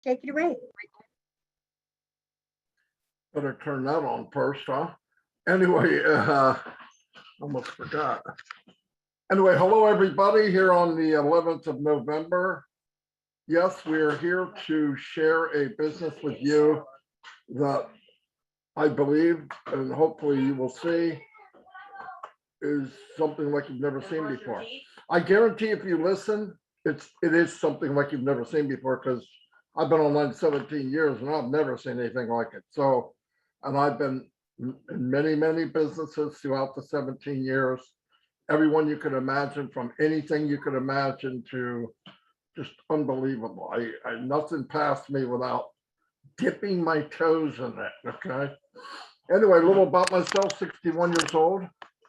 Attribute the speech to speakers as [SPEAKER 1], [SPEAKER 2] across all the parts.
[SPEAKER 1] Take it away.
[SPEAKER 2] Better turn that on first, huh? Anyway, almost forgot. Anyway, hello everybody here on the 11th of November. Yes, we are here to share a business with you that I believe, and hopefully you will see, is something like you've never seen before. I guarantee if you listen, it is something like you've never seen before, because I've been online 17 years and I've never seen anything like it. So, and I've been in many businesses throughout the 17 years. Everyone you could imagine, from anything you could imagine to just unbelievable. I nothing passed me without dipping my toes in it. Okay. Anyway, a little about myself. 61 years old.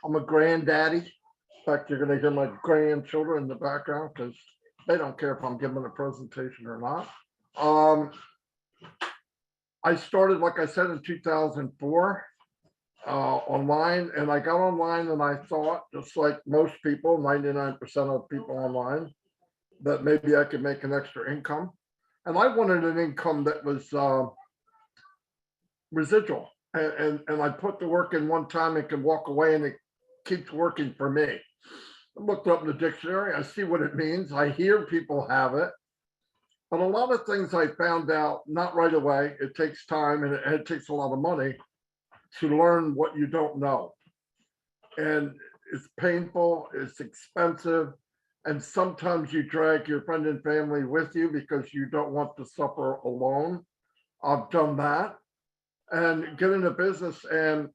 [SPEAKER 2] I'm a granddaddy. In fact, you're going to hear my grandchildren in the background because they don't care if I'm giving a presentation or not. I started, like I said, in 2004 online, and I got online and I thought, just like most people, 99% of people online, that maybe I could make an extra income. And I wanted an income that was residual. And I put the work in one time and can walk away and it keeps working for me. I looked up in the dictionary, I see what it means. I hear people have it. But a lot of things I found out not right away. It takes time and it takes a lot of money to learn what you don't know. And it's painful, it's expensive, and sometimes you drag your friend and family with you because you don't want to suffer alone. I've done that. And get into business and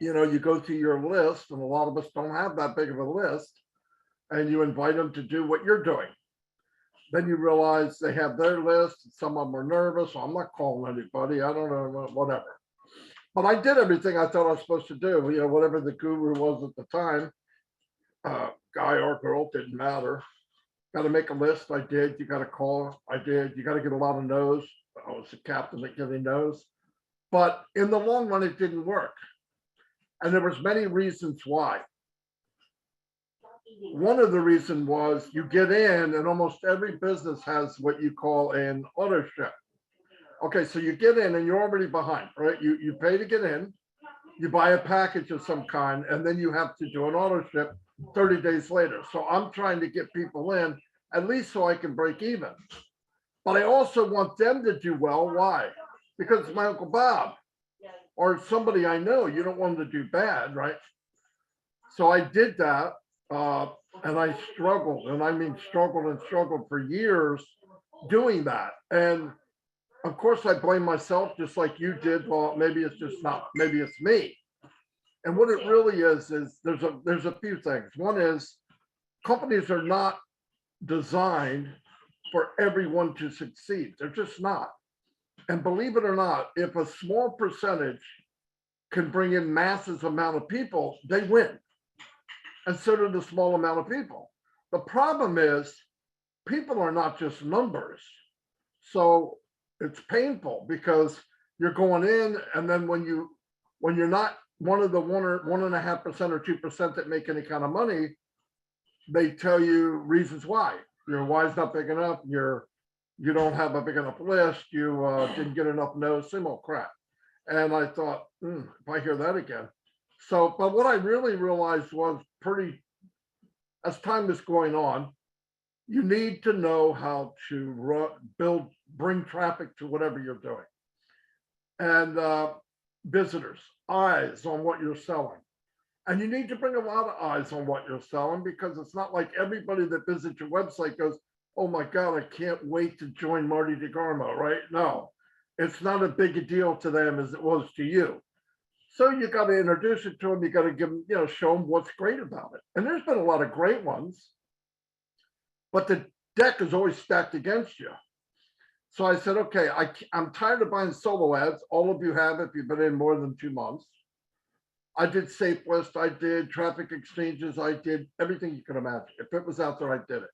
[SPEAKER 2] you go through your list, and a lot of us don't have that big of a list, and you invite them to do what you're doing. Then you realize they have their list. Some of them are nervous. So I'm not calling anybody. I don't know, whatever. But I did everything I thought I was supposed to do. Whatever the guru was at the time, guy or girl, didn't matter. Got to make a list. I did. You got to call. I did. You got to get a lot of no's. I was the captain at getting no's. But in the long run, it didn't work. And there was many reasons why. One of the reasons was you get in, and almost every business has what you call an auto ship. Okay, so you get in and you're already behind, right? You pay to get in, you buy a package of some kind, and then you have to do an auto ship 30 days later. So I'm trying to get people in, at least so I can break even. But I also want them to do well. Why? Because it's my Uncle Bob or somebody I know. You don't want them to do bad, right? So I did that. And I struggled, and I mean struggled for years doing that. And of course, I blame myself just like you did. Well, maybe it's just not, maybe it's me. And what it really is there's a few things. One is companies are not designed for everyone to succeed. They're just not. And believe it or not, if a small percentage can bring in masses amount of people, they win. And so do the small amount of people. The problem is people are not just numbers. So it's painful because you're going in, and then when you're not one of the 1.5% or 2% that make any kind of money, they tell you reasons why. Your why's not big enough, you don't have a big enough list, you didn't get enough no's, same old crap. And I thought, if I hear that again. So, but what I really realized was as time was going on, you need to know how to bring traffic to whatever you're doing. And visitors, eyes on what you're selling. And you need to bring a lot of eyes on what you're selling, because it's not like everybody that visits your website goes, oh my God, I can't wait to join Marty DeGarmo, right? No, it's not a big a deal to them as it was to you. So you got to introduce it to them. You got to give them, show them what's great about it. And there's been a lot of great ones, but the deck is always stacked against you. So I said, okay, I'm tired of buying solo ads. All of you have, if you've been in more than 2 months. I did Safe List. I did traffic exchanges. I did everything you can imagine. If it was out there, I did it.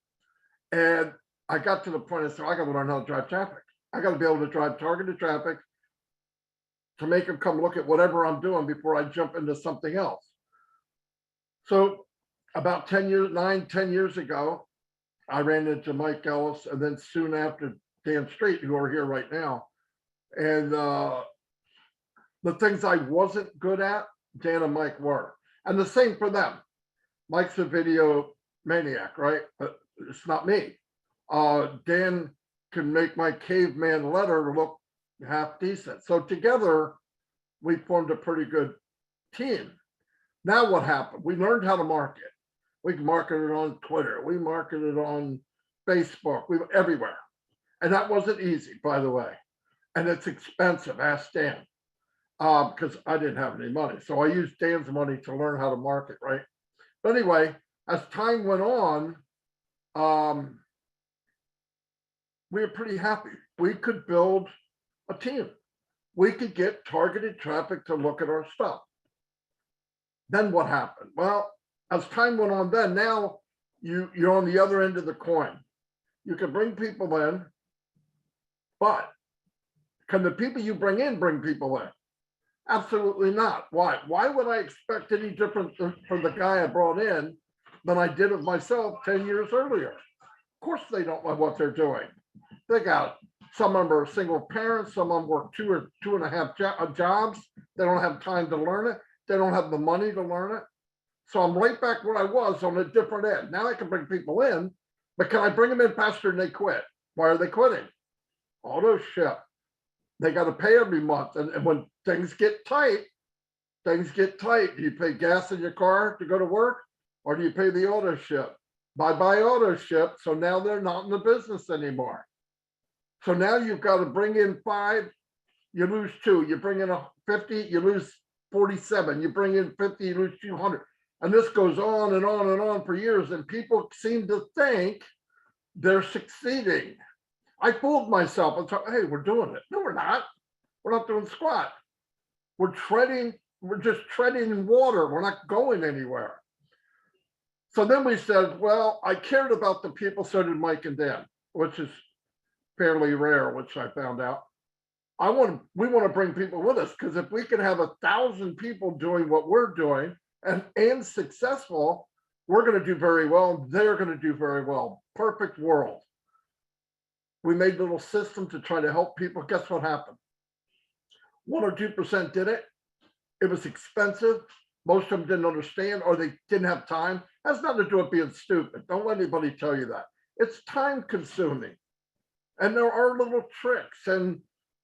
[SPEAKER 2] And I got to the point, I said, I got to learn how to drive traffic. I got to be able to drive targeted traffic to make them come look at whatever I'm doing before I jump into something else. So about 10 years ago, I ran into Mike Ellis, and then soon after Dan Street, who are here right now. And the things I wasn't good at, Dan and Mike were. And the same for them. Mike's a video maniac, right? But it's not me. Dan can make my caveman letter look half decent. So together, we formed a pretty good team. Now what happened? We learned how to market. We marketed on Twitter. We marketed on Facebook. We were everywhere. And that wasn't easy, by the way. And it's expensive. Ask Dan. Because I didn't have any money. So I used Dan's money to learn how to market, right? But anyway, as time went on, we were pretty happy. We could build a team. We could get targeted traffic to look at our stuff. Then what happened? Well, as time went on, then now you're on the other end of the coin. You can bring people in, but can the people you bring people in? Absolutely not. Why? Why would I expect any different from the guy I brought in than I did of myself 10 years earlier? Of course, they don't know what they're doing. They got, some of them are single parents, some of them work 2 or 2.5 jobs. They don't have time to learn it. They don't have the money to learn it. So I'm right back where I was on a different end. Now I can bring people in, but can I bring them in faster and they quit? Why are they quitting? Auto ship. They got to pay every month. And when things get tight, Do you pay gas in your car to go to work? Or do you pay the auto ship? Bye-bye auto ship. So now they're not in the business anymore. So now you've got to bring in 5, you lose 2. You bring in 50, you lose 47. You bring in 50, you lose 200. And this goes on and on and on for years. And people seem to think they're succeeding. I fooled myself and thought, hey, we're doing it. No, we're not. We're not doing squat. We're just treading in water. We're not going anywhere. So then we said, well, I cared about the people, so did Mike and Dan, which is fairly rare, which I found out. We want to bring people with us, because if we can have 1,000 people doing what we're doing and successful, we're going to do very well. They're going to do very well. Perfect world. We made a little system to try to help people. Guess what happened? 1 or 2% did it. It was expensive. Most of them didn't understand, or they didn't have time. It has nothing to do with being stupid. Don't let anybody tell you that. It's time consuming. And there are little tricks. And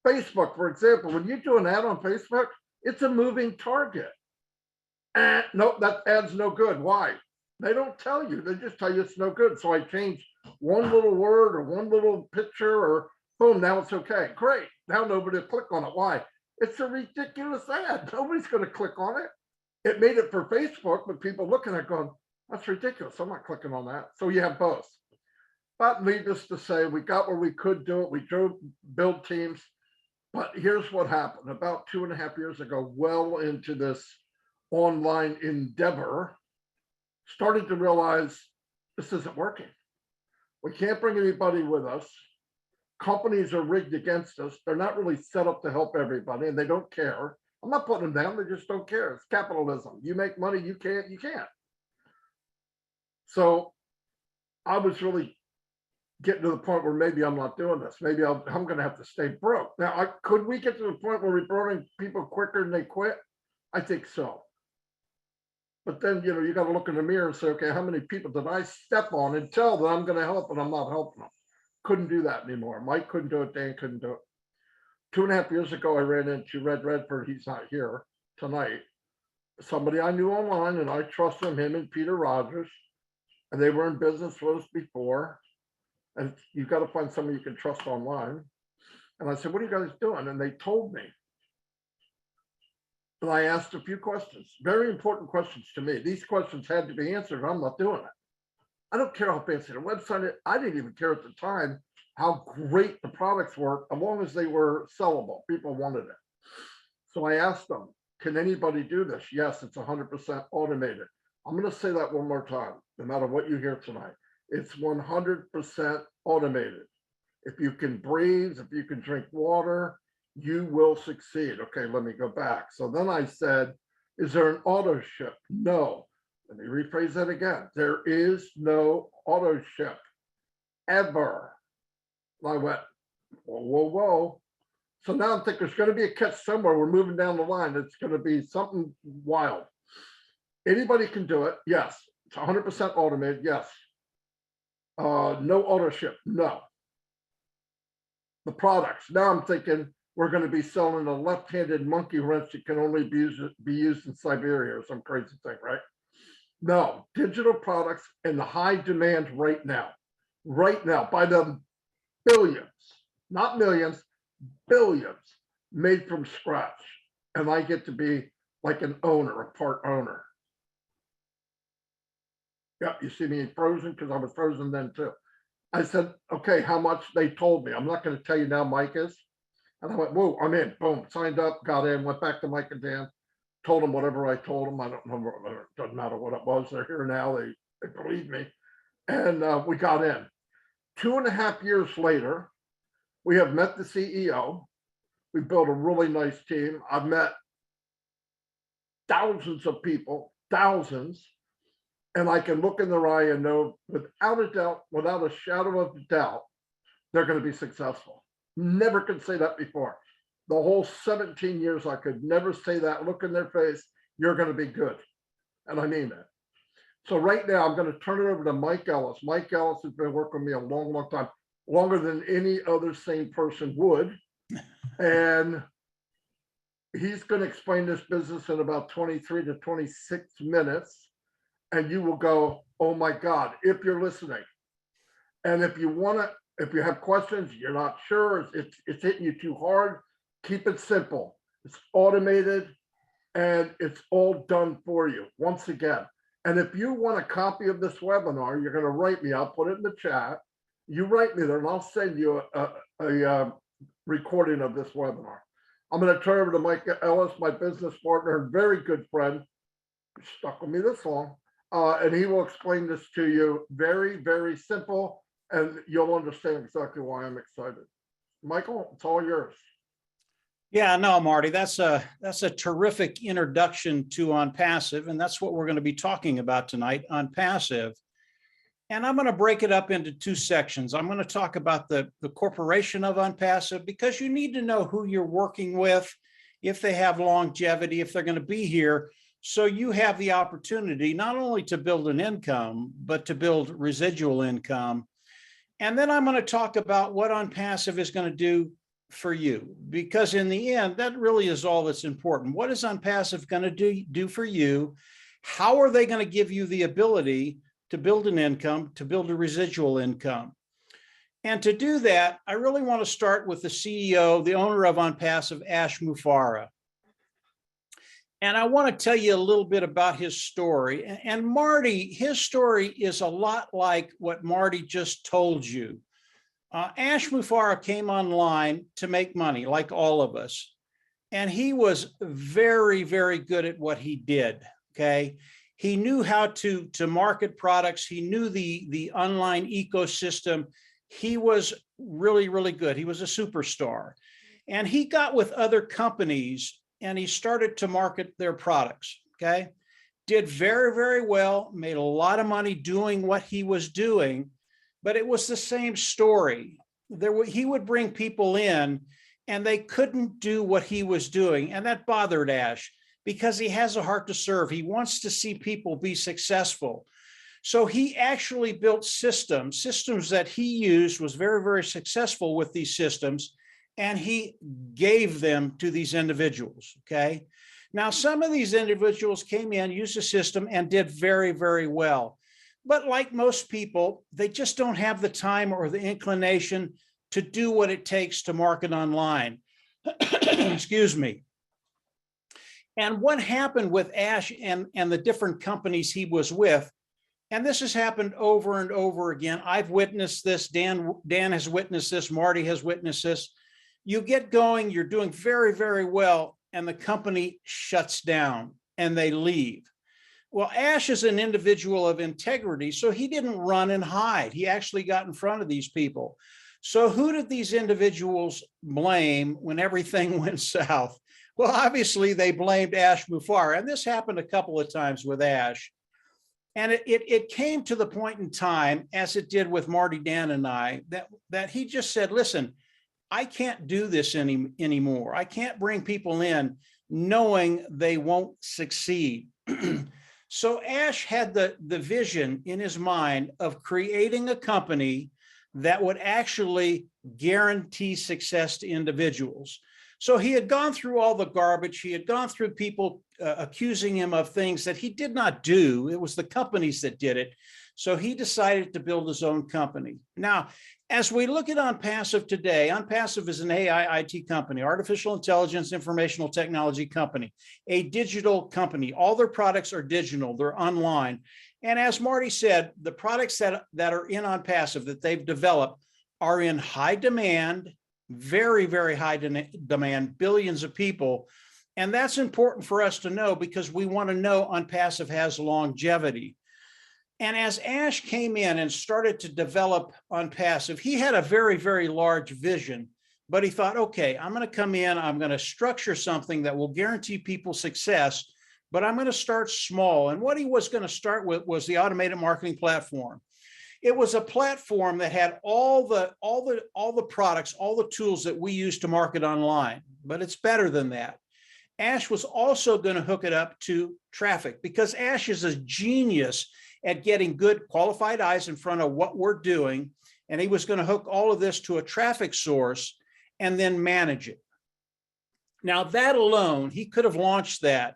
[SPEAKER 2] Facebook, for example, when you do an ad on Facebook, it's a moving target. And no, that ad's no good. Why? They don't tell you. They just tell you it's no good. So I changed one little word or one little picture, or boom, now it's okay. Great. Now nobody will click on it. Why? It's a ridiculous ad. Nobody's going to click on it. It made it for Facebook, but people looking at it going, that's ridiculous. I'm not clicking on that. So you have both. But needless to say, we got where we could do it. We drove, build teams. But here's what happened. About 2.5 years ago, well into this online endeavor, started to realize this isn't working. We can't bring anybody with us. Companies are rigged against us. They're not really set up to help everybody, and they don't care. I'm not putting them down. They just don't care. It's capitalism. You make money, you can't. So I was really getting to the point where maybe I'm not doing this. Maybe I'm going to have to stay broke. Now, could we get to the point where we're bringing people quicker and they quit? I think so. But then, you got to look in the mirror and say, okay, how many people did I step on and tell that I'm going to help, and I'm not helping them? Couldn't do that anymore. Mike couldn't do it. Dan couldn't do it. 2.5 years ago, I ran into Red Redford. He's not here tonight. Somebody I knew online, and I trust him and Peter Rogers, and they were in business with us before. And you've got to find somebody you can trust online. And I said, what are you guys doing? And they told me. And I asked a few questions, very important questions to me. These questions had to be answered. I'm not doing it. I don't care how fancy the website is. I didn't even care at the time how great the products were, as long as they were sellable. People wanted it. So I asked them, can anybody do this? Yes, it's 100% automated. I'm going to say that one more time, no matter what you hear tonight. It's 100% automated. If you can breathe, if you can drink water, you will succeed. Okay, let me go back. So then I said, is there an auto ship? No. Let me rephrase that again. There is no auto ship ever. I went, Whoa, whoa, whoa. So now I'm thinking there's going to be a catch somewhere. We're moving down the line. It's going to be something wild. Anybody can do it. Yes. It's 100% automated. Yes. No auto ship. No. The products. Now I'm thinking we're going to be selling a left-handed monkey wrench that can only be used in Siberia or some crazy thing, right? No, digital products in the high demand right now by the billions, not millions, billions made from scratch. And I get to be like an owner, a part owner. Yeah, you see me frozen because I was frozen then too. I said, okay, how much? They told me. I'm not going to tell you now, Mike is. And I went, whoa, I'm in. Boom, signed up, got in, went back to Mike and Dan, told them whatever I told them. I don't remember, it doesn't matter what it was. They're here now. They believe me. And we got in. 2.5 years later, we have met the CEO. We built a really nice team. I've met thousands of people, thousands, and I can look in their eye and know without a doubt, without a shadow of a doubt, they're going to be successful. Never could say that before. The whole 17 years, I could never say that. Look in their face, you're going to be good. And I mean that. So right now, I'm going to turn it over to Mike Ellis. Mike Ellis has been working with me a long, long time, longer than any other sane person would. And he's going to explain this business in about 23 to 26 minutes. And you will go, oh my God, if you're listening. And if you want to, if you have questions, you're not sure, it's hitting you too hard, keep it simple. It's automated and it's all done for you once again. And if you want a copy of this webinar, you're going to write me. I'll put it in the chat. You write me there and I'll send you a recording of this webinar. I'm going to turn over to Mike Ellis, my business partner, and very good friend. He's stuck with me this long. And he will explain this to you very, very simple, and you'll understand exactly why I'm excited. Michael, it's all yours.
[SPEAKER 1] Yeah, no, Marty, that's a terrific introduction to OnPassive, and that's what we're going to be talking about tonight, OnPassive. And I'm going to break it up into two sections. I'm going to talk about the corporation of OnPassive, because you need to know who you're working with, if they have longevity, if they're going to be here. So you have the opportunity not only to build an income, but to build residual income. And then I'm going to talk about what OnPassive is going to do for you, because in the end, that really is all that's important. What is OnPassive going to do for you? How are they going to give you the ability to build an income, to build a residual income? And to do that, I really want to start with the CEO, the owner of OnPassive, Ash Mufareh. And I want to tell you a little bit about his story. And Marty, his story is a lot like what Marty just told you. Ash Mufareh came online to make money, like all of us. And he was very, very good at what he did, okay? He knew how to market products. He knew the online ecosystem. He was really, really good. He was a superstar. And he got with other companies and he started to market their products, okay? Did very, very well, made a lot of money doing what he was doing, but it was the same story. He would bring people in and they couldn't do what he was doing. And that bothered Ash because he has a heart to serve. He wants to see people be successful. So he actually built systems that he used, was very, very successful with these systems, and he gave them to these individuals, okay? Now, some of these individuals came in, used the system, and did very, very well. But like most people, they just don't have the time or the inclination to do what it takes to market online. Excuse me. And what happened with Ash and the different companies he was with, and this has happened over and over again. I've witnessed this. Dan has witnessed this. Marty has witnessed this. You get going, you're doing very, very well, and the company shuts down and they leave. Well, Ash is an individual of integrity, so he didn't run and hide. He actually got in front of these people. So who did these individuals blame when everything went south? Well, obviously they blamed Ash Mufareh, and this happened a couple of times with Ash. And it came to the point in time, as it did with Marty, Dan, and I, that he just said, listen, I can't do this anymore. I can't bring people in knowing they won't succeed. So Ash had the vision in his mind of creating a company that would actually guarantee success to individuals. So he had gone through all the garbage. He had gone through people accusing him of things that he did not do. It was the companies that did it. So he decided to build his own company. Now, as we look at OnPassive today, OnPassive is an AI IT company, artificial intelligence, informational technology company, a digital company. All their products are digital, they're online. And as Marty said, the products that are in OnPassive that they've developed are in high demand, very, very high demand, billions of people. And that's important for us to know because we want to know OnPassive has longevity. And as Ash came in and started to develop OnPassive, he had a very, very large vision, but he thought, okay, I'm going to come in, I'm going to structure something that will guarantee people success, but I'm going to start small. And what he was going to start with was the automated marketing platform. It was a platform that had all the products, all the tools that we use to market online, but it's better than that. Ash was also going to hook it up to traffic because Ash is a genius at getting good qualified eyes in front of what we're doing. And he was going to hook all of this to a traffic source and then manage it. Now that alone, he could have launched that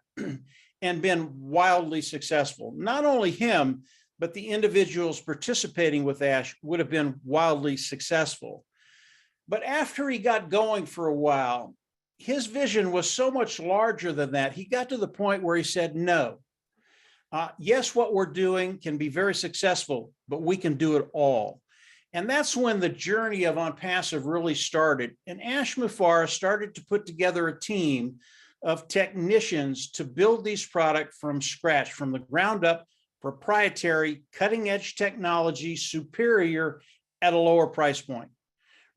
[SPEAKER 1] and been wildly successful. Not only him, but the individuals participating with Ash would have been wildly successful. But after he got going for a while, his vision was so much larger than that. He got to the point where he said, no, yes, what we're doing can be very successful, but we can do it all. And that's when the journey of OnPassive really started. And Ash Mufareh started to put together a team of technicians to build these products from scratch, from the ground up, proprietary, cutting edge technology, superior at a lower price point.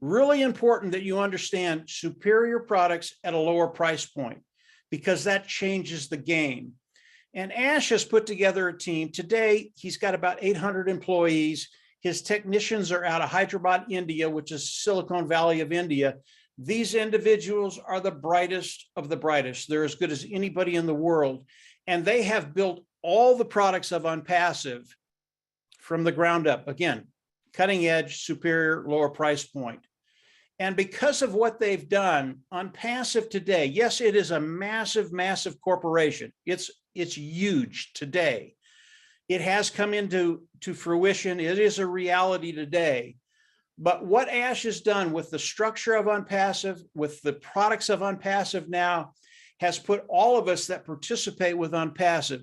[SPEAKER 1] Really important that you understand superior products at a lower price point because that changes the game. And Ash has put together a team. Today, he's got about 800 employees. His technicians are out of Hyderabad, India, which is Silicon Valley of India. These individuals are the brightest of the brightest. They're as good as anybody in the world. And they have built all the products of OnPassive from the ground up. Again, cutting edge, superior, lower price point. And because of what they've done, OnPassive today, yes, it is a massive, massive corporation. It's huge today. It has come into fruition. It is a reality today. But what Ash has done with the structure of OnPassive, with the products of OnPassive now, has put all of us that participate with OnPassive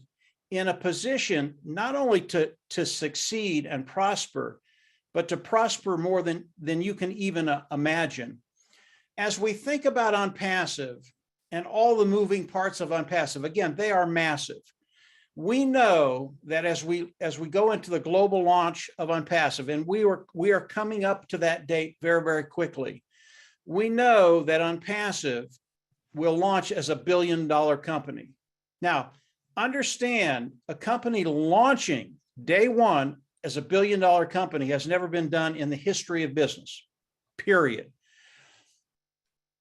[SPEAKER 1] in a position not only to succeed and prosper, but to prosper more than you can even imagine. As we think about OnPassive and all the moving parts of OnPassive, again, they are massive. We know that as we go into the global launch of OnPassive, and we are coming up to that date very, very quickly, we know that OnPassive will launch as a $1 billion company. Now, understand, a company launching day one as a $1 billion company has never been done in the history of business, period.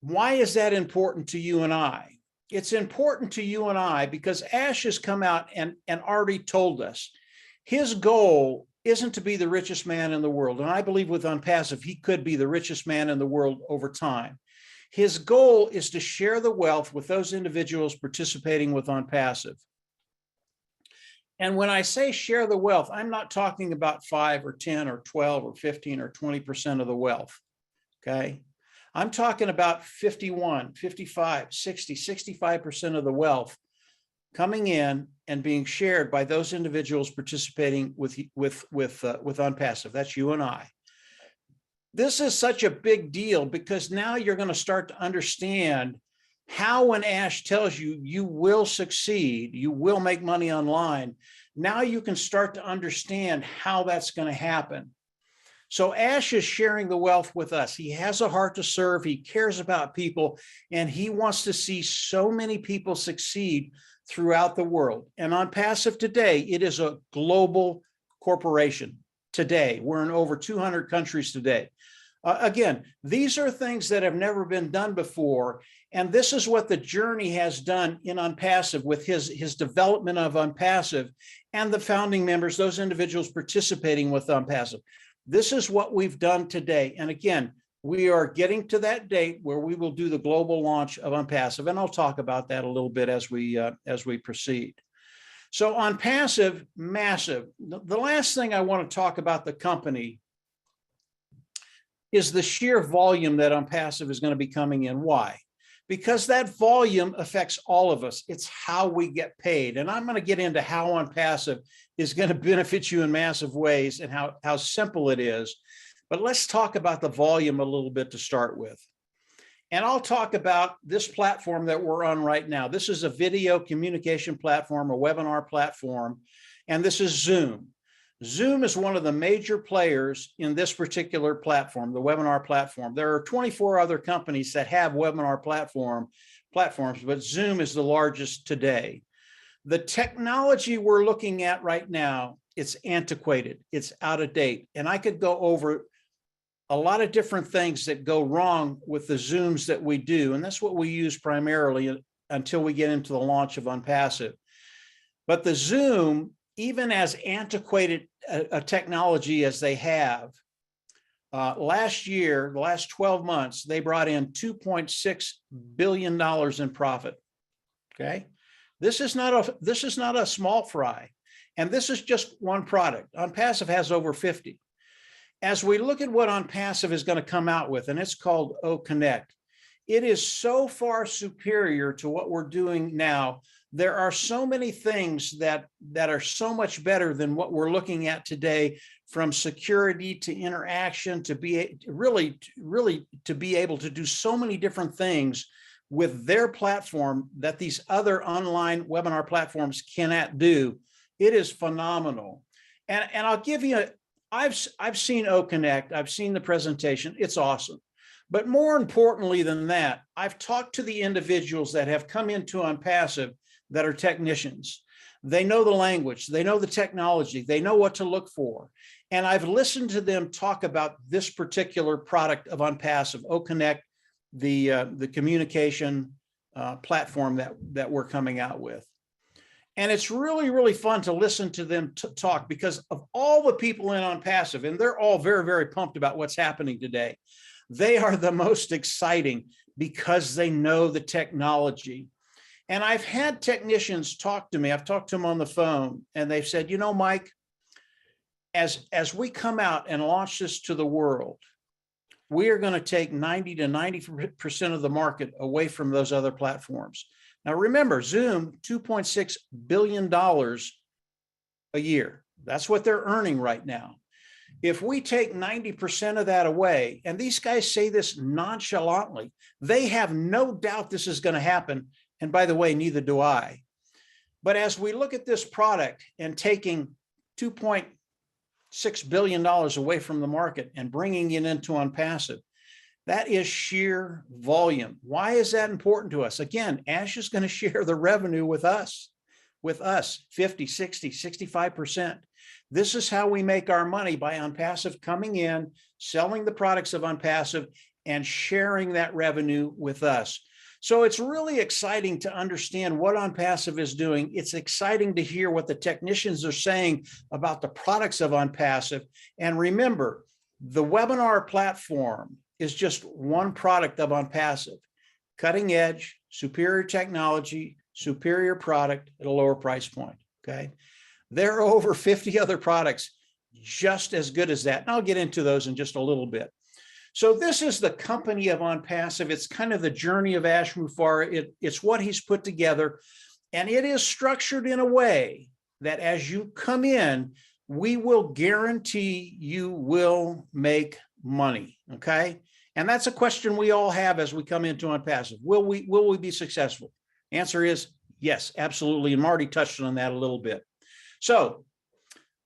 [SPEAKER 1] Why is that important to you and I? It's important to you and I because Ash has come out and already told us his goal isn't to be the richest man in the world. And I believe with OnPassive, he could be the richest man in the world over time. His goal is to share the wealth with those individuals participating with OnPassive. And when I say share the wealth, I'm not talking about 5 or 10 or 12 or 15 or 20% of the wealth, okay? I'm talking about 51, 55, 60, 65% of the wealth coming in and being shared by those individuals participating with OnPassive. That's you and I. This is such a big deal because now you're going to start to understand how, when Ash tells you you will succeed, you will make money online, now you can start to understand how that's going to happen. So Ash is sharing the wealth with us. He has a heart to serve. He cares about people, and he wants to see so many people succeed throughout the world. And OnPassive today, it is a global corporation. Today, we're in over 200 countries today. Again, these are things that have never been done before. And this is what the journey has done in OnPassive with his development of OnPassive and the founding members, those individuals participating with OnPassive. This is what we've done today. And again, we are getting to that date where we will do the global launch of OnPassive. And I'll talk about that a little bit as we proceed. So OnPassive, massive. The last thing I want to talk about the company is the sheer volume that OnPassive is going to be coming in. Why? Because that volume affects all of us. It's how we get paid. And I'm going to get into how OnPassive is going to benefit you in massive ways and how simple it is. But let's talk about the volume a little bit to start with. And I'll talk about this platform that we're on right now. This is a video communication platform, a webinar platform, and this is Zoom. Zoom is one of the major players in this particular platform, the webinar platform. There are 24 other companies that have webinar platforms, but Zoom is the largest today. The technology we're looking at right now, it's antiquated, it's out of date. And I could go over a lot of different things that go wrong with the Zooms that we do. And that's what we use primarily until we get into the launch of OnPassive. But the Zoom, even as antiquated a technology as they have, last year, the last 12 months, they brought in $2.6 billion in profit. Okay. This is not a small fry. And this is just one product. OnPassive has over 50. As we look at what OnPassive is going to come out with, and it's called OConnect, it is so far superior to what we're doing now. There are so many things that are so much better than what we're looking at today, from security to interaction to be really to be able to do so many different things with their platform that these other online webinar platforms cannot do. It is phenomenal. And I'll give you I've seen OConnect, I've seen the presentation, it's awesome. But more importantly than that, I've talked to the individuals that have come into OnPassive that are technicians. They know the language, they know the technology, they know what to look for. And I've listened to them talk about this particular product of OnPassive, OConnect, the communication platform that we're coming out with. And it's really, really fun to listen to them talk, because of all the people in OnPassive, and they're all very, very pumped about what's happening today. They are the most exciting because they know the technology. And I've had technicians talk to me. I've talked to them on the phone, and they've said, you know, Mike, as we come out and launch this to the world, we are going to take 90 to 90% of the market away from those other platforms. Now, remember, Zoom, $2.6 billion a year. That's what they're earning right now. If we take 90% of that away, and these guys say this nonchalantly, they have no doubt this is going to happen. And by the way, neither do I. But as we look at this product and taking $2.6 billion away from the market and bringing it into OnPassive, that is sheer volume. Why is that important to us? Again, Ash is going to share the revenue with us 50, 60, 65%. This is how we make our money, by OnPassive coming in, selling the products of OnPassive, and sharing that revenue with us. So it's really exciting to understand what OnPassive is doing. It's exciting to hear what the technicians are saying about the products of OnPassive. And remember, the webinar platform is just one product of OnPassive. Cutting edge, superior technology, superior product at a lower price point, okay? There are over 50 other products just as good as that. And I'll get into those in just a little bit. So this is the company of OnPassive. It's kind of the journey of Ash Mufareh. It's what he's put together. And it is structured in a way that as you come in, we will guarantee you will make money, okay? And that's a question we all have as we come into OnPassive. Will we be successful? Answer is yes, absolutely. And Marty touched on that a little bit. So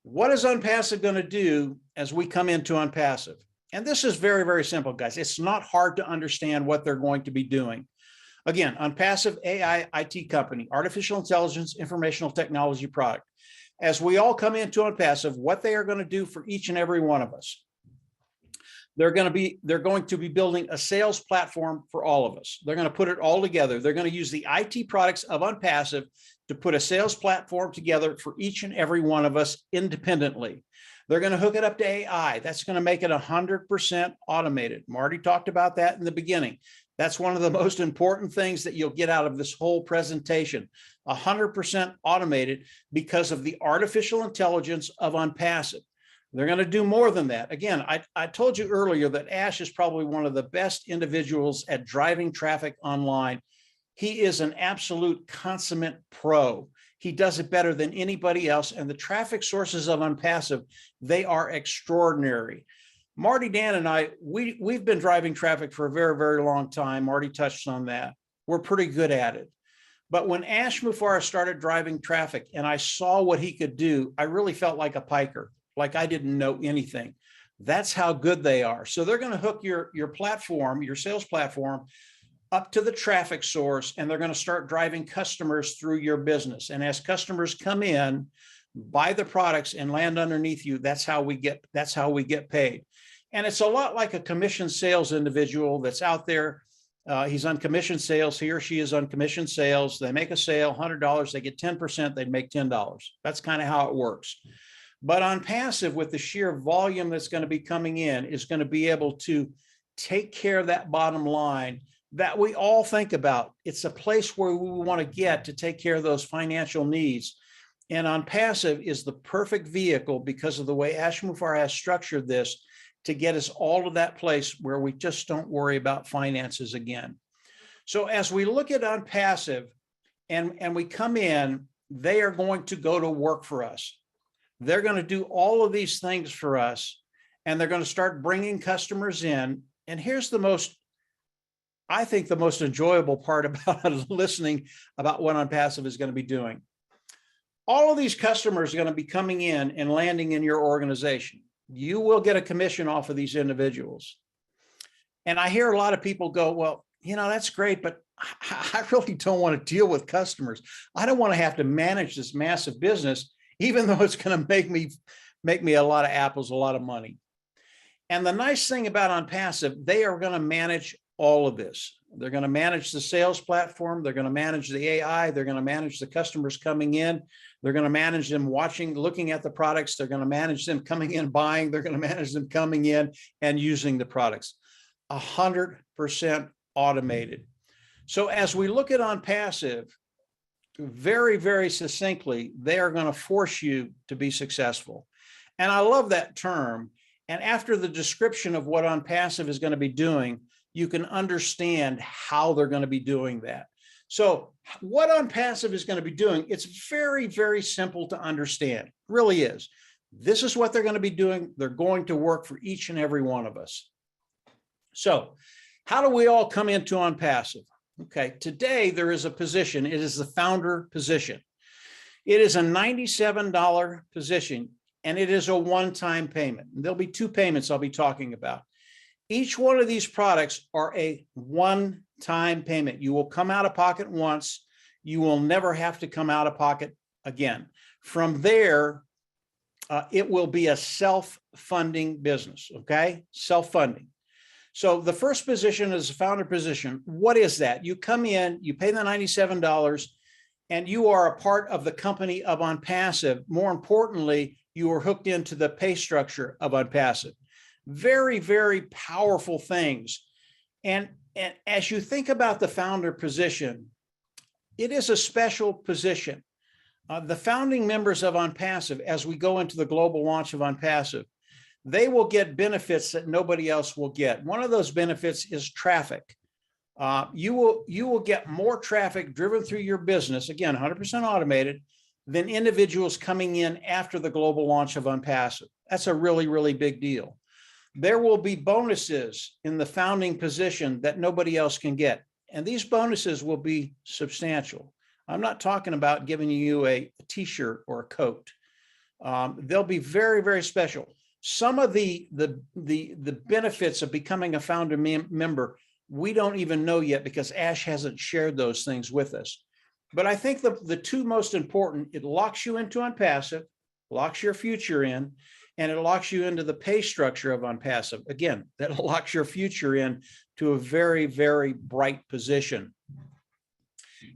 [SPEAKER 1] what is OnPassive going to do as we come into OnPassive? And this is very, very simple, guys. It's not hard to understand what they're going to be doing. Again, OnPassive AI IT company, artificial intelligence, informational technology product. As we all come into OnPassive, what they are going to do for each and every one of us. They're going to be building a sales platform for all of us. They're going to put it all together. They're going to use the IT products of OnPassive to put a sales platform together for each and every one of us independently. They're going to hook it up to AI. That's going to make it 100% automated. Marty talked about that in the beginning. That's one of the most important things that you'll get out of this whole presentation. 100% automated because of the artificial intelligence of OnPassive. They're going to do more than that. Again, I told you earlier that Ash is probably one of the best individuals at driving traffic online. He is an absolute consummate pro. He does it better than anybody else. And the traffic sources of OnPassive, they are extraordinary. Marty, Dan, and I, we've been driving traffic for a very, very long time. Marty touched on that. We're pretty good at it. But when Ash Mufareh started driving traffic and I saw what he could do, I really felt like a piker, like I didn't know anything. That's how good they are. So they're going to hook your platform, your sales platform, up to the traffic source, and they're going to start driving customers through your business. And as customers come in, buy the products and land underneath you, that's how we get paid. And it's a lot like a commission sales individual that's out there. He's on commission sales. He or she is on commission sales. They make a sale, $100. They get 10%. They make $10. That's kind of how it works. But OnPassive, with the sheer volume that's going to be coming in, is going to be able to take care of that bottom line that we all think about. It's a place where we want to get to take care of those financial needs. And OnPassive is the perfect vehicle because of the way Ash Mufareh has structured this to get us all to that place where we just don't worry about finances again. So as we look at OnPassive and we come in, they are going to go to work for us. They're going to do all of these things for us, and they're going to start bringing customers in. And here's I think the most enjoyable part about listening about what OnPassive is going to be doing. All of these customers are going to be coming in and landing in your organization. You will get a commission off of these individuals. And I hear a lot of people go, well, that's great, but I really don't want to deal with customers. I don't want to have to manage this massive business, even though it's going to make me a lot of apples, a lot of money. And the nice thing about OnPassive, they are going to manage all of this. They're going to manage the sales platform. They're going to manage the AI. They're going to manage the customers coming in. They're going to manage them looking at the products. They're going to manage them coming in, buying. They're going to manage them coming in and using the products. 100% automated. So as we look at OnPassive, very, very succinctly, they are going to force you to be successful. And I love that term. And after the description of what OnPassive is going to be doing, you can understand how they're going to be doing that. So what OnPassive is going to be doing, it's very, very simple to understand. It really is. This is what they're going to be doing. They're going to work for each and every one of us. So how do we all come into OnPassive? Okay, today there is a position. It is the founder position. It is a $97 position, and it is a one-time payment. There'll be two payments I'll be talking about. Each one of these products are a one-time payment. You will come out of pocket once. You will never have to come out of pocket again. From there, it will be a self-funding business, okay? Self-funding. So the first position is a founder position. What is that? You come in, you pay the $97, and you are a part of the company of OnPassive. More importantly, you are hooked into the pay structure of OnPassive. Very, very powerful things. And as you think about the founder position, it is a special position. The founding members of OnPassive, as we go into the global launch of OnPassive, they will get benefits that nobody else will get. One of those benefits is traffic. You will get more traffic driven through your business, again, 100% automated, than individuals coming in after the global launch of OnPassive. That's a really, really big deal. There will be bonuses in the founding position that nobody else can get. And these bonuses will be substantial. I'm not talking about giving you a t-shirt or a coat. They'll be very, very special. Some of the benefits of becoming a founder member, we don't even know yet because Ash hasn't shared those things with us. But I think the two most important, it locks you into OnPassive, locks your future in, and it locks you into the pay structure of OnPassive. Again, that locks your future in to a very, very bright position.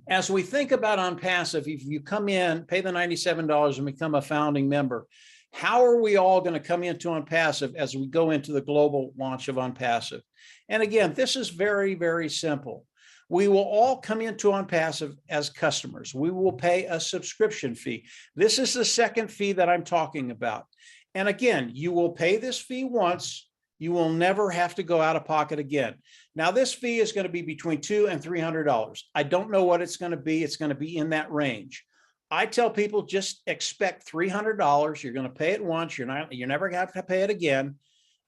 [SPEAKER 1] As we think about OnPassive, if you come in, pay the $97 and become a founding member, how are we all going to come into OnPassive as we go into the global launch of OnPassive? And again, this is very, very simple. We will all come into OnPassive as customers. We will pay a subscription fee. This is the second fee that I'm talking about. And again, you will pay this fee once. You will never have to go out of pocket again. Now, this fee is going to be between $200 and $300. I don't know what it's going to be. It's going to be in that range. I tell people just expect $300. You're going to pay it once. You're never going to have to pay it again.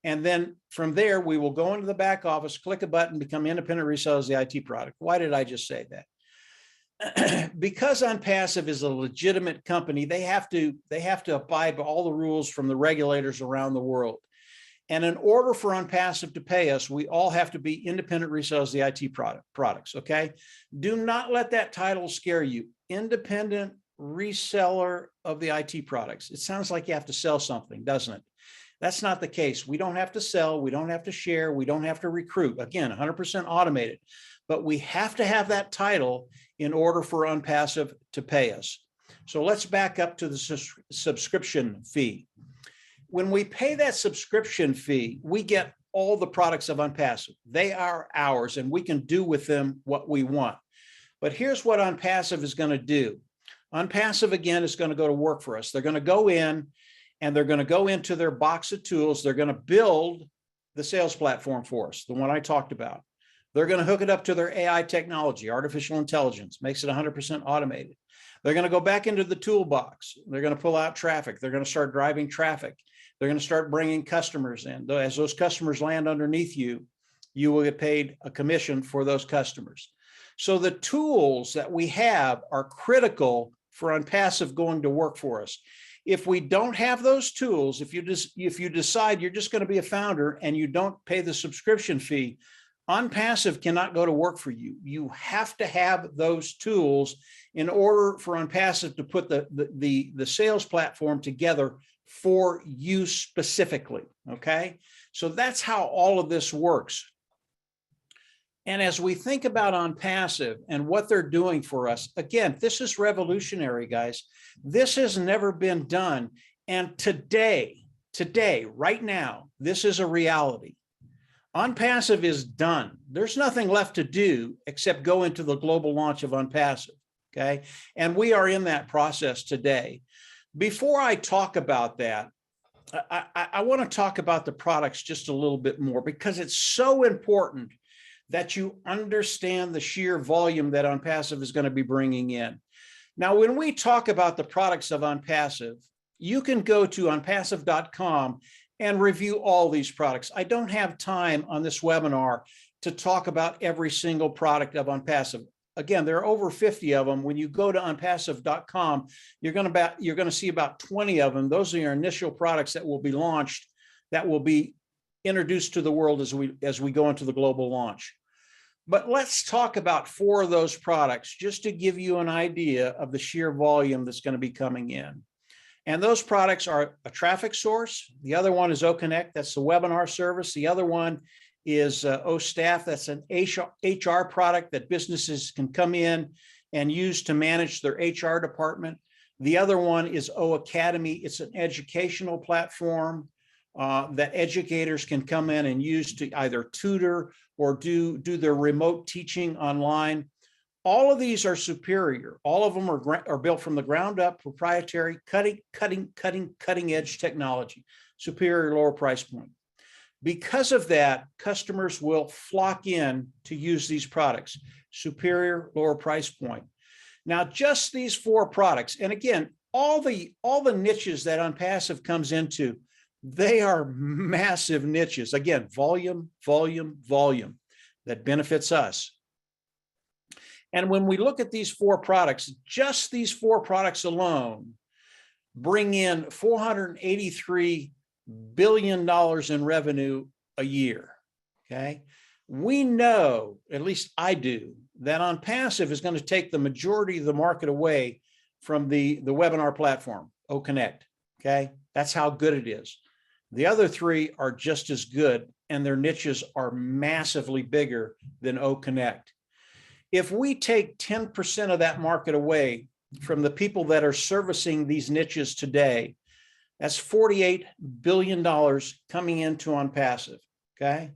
[SPEAKER 1] And then from there, we will go into the back office, click a button, become independent resellers of the IT product. Why did I just say that? Because OnPassive is a legitimate company, they have to abide by all the rules from the regulators around the world. And in order for OnPassive to pay us, we all have to be independent resellers of the IT products, okay? Do not let that title scare you. Independent reseller of the IT products. It sounds like you have to sell something, doesn't it? That's not the case. We don't have to sell. We don't have to share. We don't have to recruit. Again, 100% automated. But we have to have that title in order for OnPassive to pay us. So let's back up to the subscription fee. When we pay that subscription fee, we get all the products of OnPassive. They are ours, and we can do with them what we want. But here's what OnPassive is going to do. OnPassive, again, is going to go to work for us. They're going to go in, and they're going to go into their box of tools. They're going to build the sales platform for us, the one I talked about. They're going to hook it up to their AI technology, artificial intelligence, makes it 100% automated. They're going to go back into the toolbox. They're going to pull out traffic. They're going to start driving traffic. They're going to start bringing customers in. As those customers land underneath you, you will get paid a commission for those customers. So the tools that we have are critical for OnPassive going to work for us. If we don't have those tools, if you decide you're just going to be a founder and you don't pay the subscription fee, OnPassive cannot go to work for you. You have to have those tools in order for OnPassive to put the sales platform together for you specifically, okay? So that's how all of this works. And as we think about OnPassive and what they're doing for us, again, this is revolutionary, guys. This has never been done. And today, right now, this is a reality. OnPassive is done. There's nothing left to do except go into the global launch of OnPassive, okay? And we are in that process today. Before I talk about that, I want to talk about the products just a little bit more because it's so important that you understand the sheer volume that OnPassive is going to be bringing in. Now, when we talk about the products of OnPassive, you can go to onpassive.com and review all these products. I don't have time on this webinar to talk about every single product of OnPassive. Again, there are over 50 of them. When you go to onpassive.com, you're going to see about 20 of them. Those are your initial products that will be launched, that will be introduced to the world as we go into the global launch. But let's talk about 4 of those products just to give you an idea of the sheer volume that's going to be coming in. And those products are a traffic source. The other one is OConnect. That's the webinar service. The other one is OStaff. That's an HR product that businesses can come in and use to manage their HR department. The other one is OAcademy. It's an educational platform that educators can come in and use to either tutor or do their remote teaching online. All of these are superior. All of them are built from the ground up, proprietary, cutting edge technology, superior, lower price point. Because of that, customers will flock in to use these products, superior, lower price point. Now, just these 4 products, and again, all the niches that OnPassive comes into, they are massive niches. Again, volume that benefits us. And when we look at these 4 products, just these 4 products alone bring in $483 billion in revenue a year, okay? We know, at least I do, that OnPassive is going to take the majority of the market away from the webinar platform, OConnect, okay? That's how good it is. The other three are just as good, and their niches are massively bigger than O Connect. If we take 10% of that market away from the people that are servicing these niches today, that's $48 billion coming into OnPassive, okay?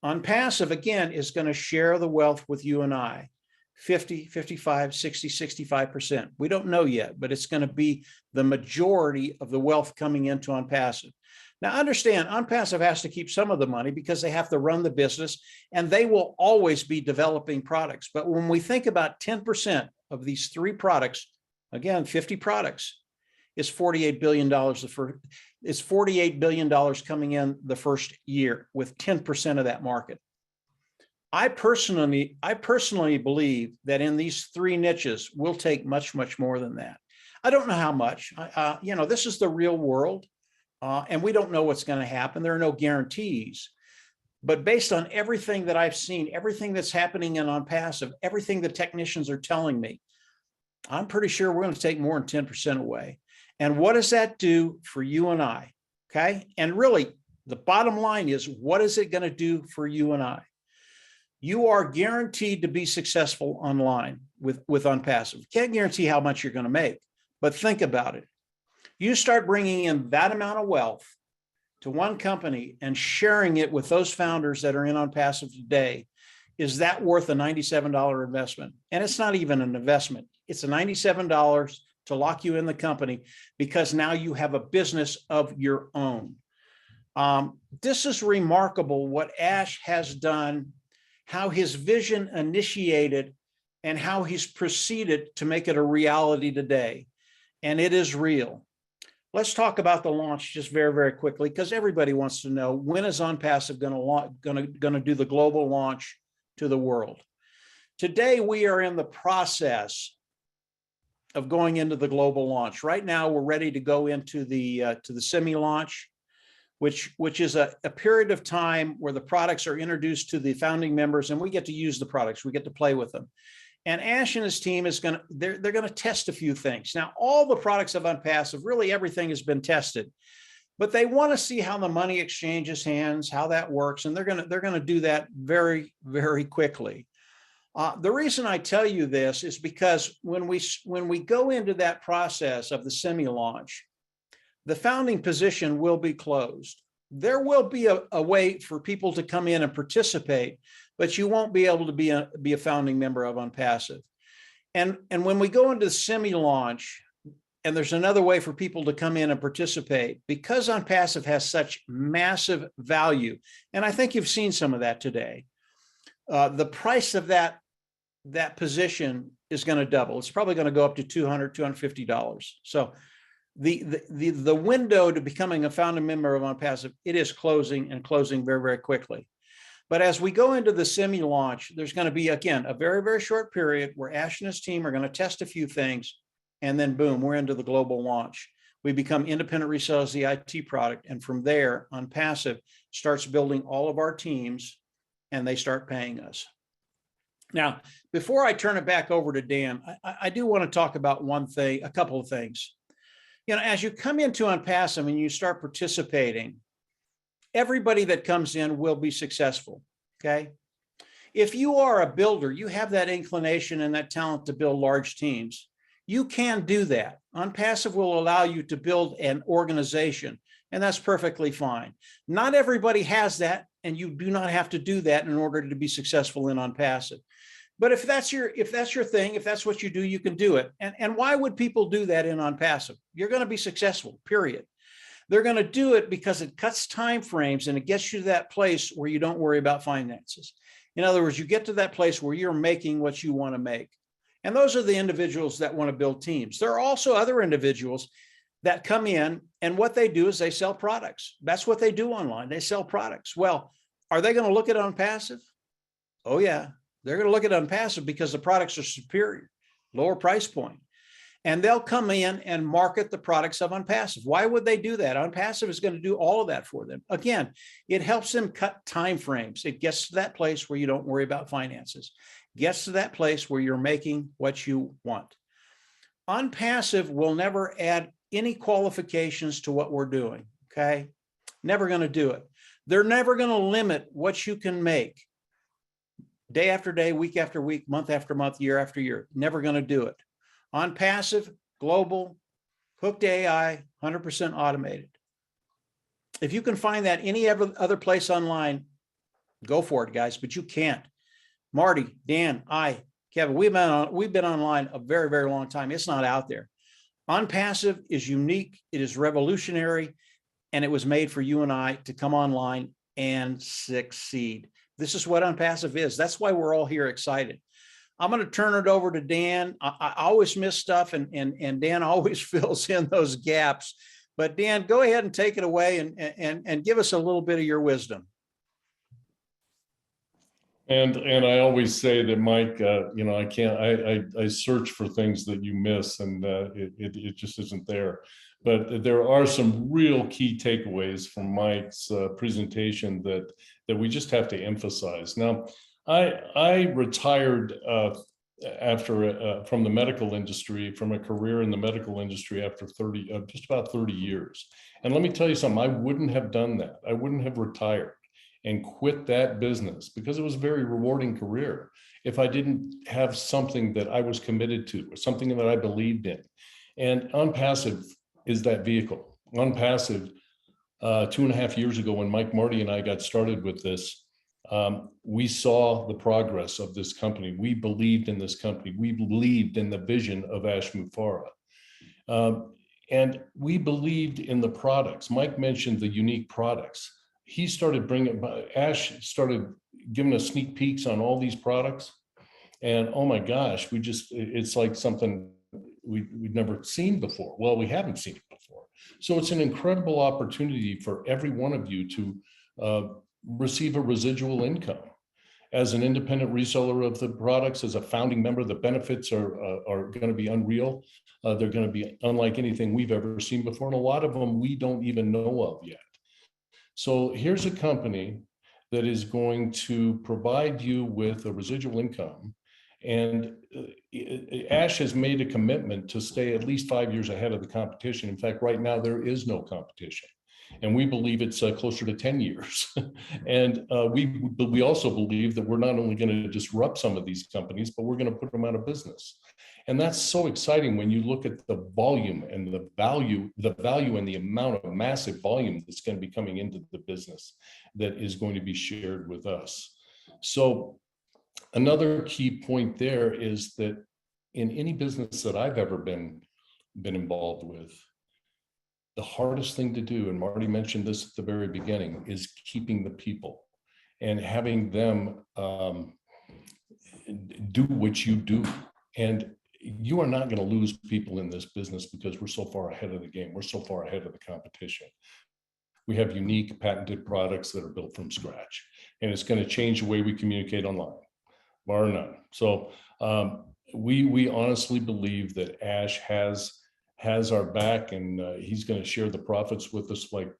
[SPEAKER 1] OnPassive, again, is going to share the wealth with you and I, 50, 55, 60, 65%. We don't know yet, but it's going to be the majority of the wealth coming into OnPassive. Now, understand, OnPassive has to keep some of the money because they have to run the business, and they will always be developing products. But when we think about 10% of these three products, again, 50 products, is $48 billion. It's $48 billion coming in the first year with 10% of that market. I personally believe that in these three niches, we'll take much, much more than that. I don't know how much. This is the real world. And we don't know what's going to happen. There are no guarantees. But based on everything that I've seen, everything that's happening in OnPassive, everything the technicians are telling me, I'm pretty sure we're going to take more than 10% away. And what does that do for you and I? Okay. And really, the bottom line is, what is it going to do for you and I? You are guaranteed to be successful online with OnPassive. Can't guarantee how much you're going to make, but think about it. You start bringing in that amount of wealth to one company and sharing it with those founders that are in OnPassive today. Is that worth a $97 investment? And it's not even an investment. It's a $97 to lock you in the company because now you have a business of your own. This is remarkable what Ash has done, how his vision initiated, and how he's proceeded to make it a reality today. And it is real. Let's talk about the launch just very, very quickly, because everybody wants to know, when is OnPassive going to do the global launch to the world? Today, we are in the process of going into the global launch. Right now, we're ready to go into the semi-launch, which is a period of time where the products are introduced to the founding members, and we get to use the products. We get to play with them. And Ash and his team they're going to test a few things. Now, all the products of OnPassive, really everything has been tested, but they want to see how the money exchanges hands, how that works, and they're going to do that very, very quickly. The reason I tell you this is because when we go into that process of the semi-launch, the founding position will be closed. There will be a way for people to come in and participate, but you won't be able to be a founding member of OnPassive. And when we go into the semi-launch, and there's another way for people to come in and participate, because OnPassive has such massive value, and I think you've seen some of that today, the price of that position is going to double. It's probably going to go up to $200, $250. So the window to becoming a founding member of OnPassive, it is closing, and closing very, very quickly. But as we go into the semi-launch, there's going to be, again, a very, very short period where Ash and his team are going to test a few things, and then boom, we're into the global launch. We become independent resellers of the IT product, and from there, OnPassive starts building all of our teams, and they start paying us. Now, before I turn it back over to Dan, I do want to talk about a couple of things. As you come into OnPassive and you start participating, everybody that comes in will be successful, okay? If you are a builder, you have that inclination and that talent to build large teams, you can do that. OnPassive will allow you to build an organization, and that's perfectly fine. Not everybody has that, and you do not have to do that in order to be successful in OnPassive. But if that's your thing, if that's what you do, you can do it. And why would people do that in OnPassive? You're going to be successful, period. They're going to do it because it cuts time frames and it gets you to that place where you don't worry about finances. In other words, you get to that place where you're making what you want to make. And those are the individuals that want to build teams. There are also other individuals that come in, and what they do is they sell products. That's what they do online. They sell products. Well, are they going to look at OnPassive? Oh, yeah. They're going to look at OnPassive because the products are superior, lower price point. And they'll come in and market the products of OnPassive. Why would they do that? OnPassive is going to do all of that for them. Again, it helps them cut time frames. It gets to that place where you don't worry about finances. Gets to that place where you're making what you want. OnPassive will never add any qualifications to what we're doing, okay? Never going to do it. They're never going to limit what you can make day after day, week after week, month after month, year after year. Never going to do it. OnPassive, global, hooked AI, 100% automated. If you can find that any other place online, go for it, guys, but you can't. Marty, Dan, Kevin, we've been online a very, very long time. It's not out there. OnPassive is unique. It is revolutionary, and it was made for you and I to come online and succeed. This is what OnPassive is. That's why we're all here excited. I'm going to turn it over to Dan. I always miss stuff, and Dan always fills in those gaps. But Dan, go ahead and take it away and give us a little bit of your wisdom.
[SPEAKER 3] And I always say that, Mike, I search for things that you miss, and it just isn't there. But there are some real key takeaways from Mike's presentation that we just have to emphasize. Now, I retired after from the medical industry, from a career in the medical industry after just about 30 years. And let me tell you something, I wouldn't have done that. I wouldn't have retired and quit that business, because it was a very rewarding career, if I didn't have something that I was committed to, or something that I believed in. And OnPassive is that vehicle. OnPassive, 2.5 years ago, when Mike, Marty, and I got started with this, we saw the progress of this company. We believed in this company. We believed in the vision of Ash Mufareh. And we believed in the products. Mike mentioned the unique products. Ash started giving us sneak peeks on all these products. And oh my gosh, it's like something we'd never seen before. Well, we haven't seen it before. So it's an incredible opportunity for every one of you to receive a residual income. As an independent reseller of the products, as a founding member, the benefits are going to be unreal. They're going to be unlike anything we've ever seen before. And a lot of them we don't even know of yet. So here's a company that is going to provide you with a residual income. And Ash has made a commitment to stay at least 5 years ahead of the competition. In fact, right now there is no competition. And we believe it's closer to 10 years. And we also believe that we're not only going to disrupt some of these companies, but we're going to put them out of business. And that's so exciting when you look at the volume and the value and the amount of massive volume that's going to be coming into the business that is going to be shared with us. So another key point there is that in any business that I've ever been involved with, the hardest thing to do, and Marty mentioned this at the very beginning, is keeping the people and having them do what you do. And you are not going to lose people in this business because we're so far ahead of the game. We're so far ahead of the competition. We have unique patented products that are built from scratch, and it's going to change the way we communicate online, bar none. So we honestly believe that Ash has our back, and he's going to share the profits with us like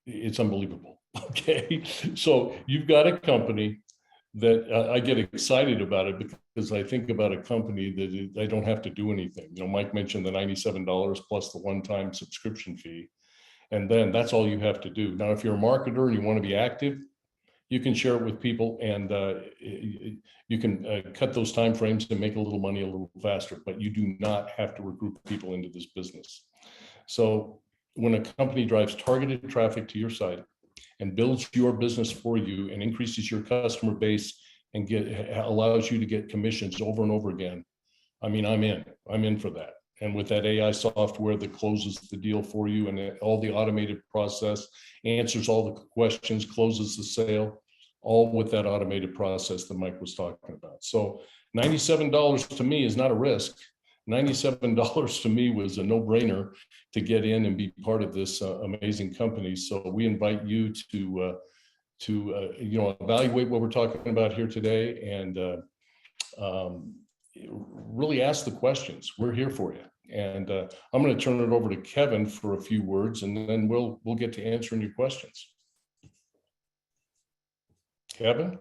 [SPEAKER 3] it's unbelievable. Okay, so you've got a company that I get excited about it, because I think about a company that I don't have to do anything. You know, Mike mentioned the $97 plus the one-time subscription fee, and then that's all you have to do. Now, if you're a marketer and you want to be active, you can share it with people, and you can cut those time frames and make a little money a little faster, but you do not have to recruit people into this business. So when a company drives targeted traffic to your site and builds your business for you and increases your customer base and allows you to get commissions over and over again, I mean, I'm in for that. And with that AI software that closes the deal for you, and all the automated process, answers all the questions, closes the sale, all with that automated process that Mike was talking about. So $97 to me is not a risk. $97 to me was a no-brainer to get in and be part of this amazing company. So we invite you to evaluate what we're talking about here today, and really ask the questions. We're here for you. And I'm going to turn it over to Kevin for a few words, and then we'll get to answering your questions. Kevin?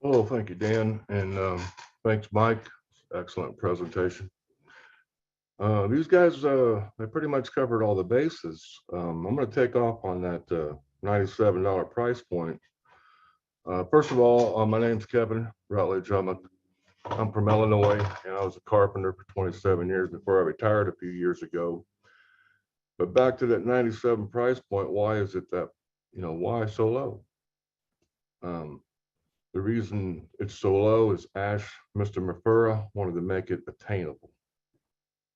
[SPEAKER 4] Oh, thank you, Dan. And thanks, Mike. Excellent presentation. These guys, they pretty much covered all the bases. I'm going to take off on that $97 price point. First of all, my name's Kevin Rutledge. I'm from Illinois, and I was a carpenter for 27 years before I retired a few years ago. But back to that 97 price point, why is it that, why so low? The reason it's so low is Mr. Mafura wanted to make it attainable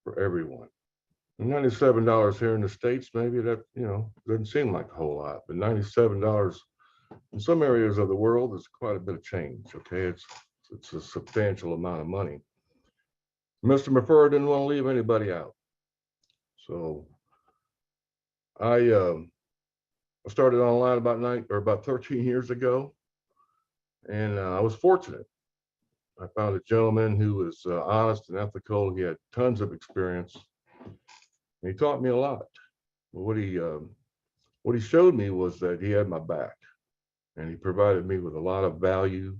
[SPEAKER 4] for everyone. And $97 here in the States, maybe that, doesn't seem like a whole lot, but $97 in some areas of the world is quite a bit of change. Okay, it's a substantial amount of money. Mr. Mafura didn't want to leave anybody out. So I started online about 13 years ago, and I was fortunate. I found a gentleman who was honest and ethical. He had tons of experience. And he taught me a lot. But what he showed me was that he had my back, and he provided me with a lot of value.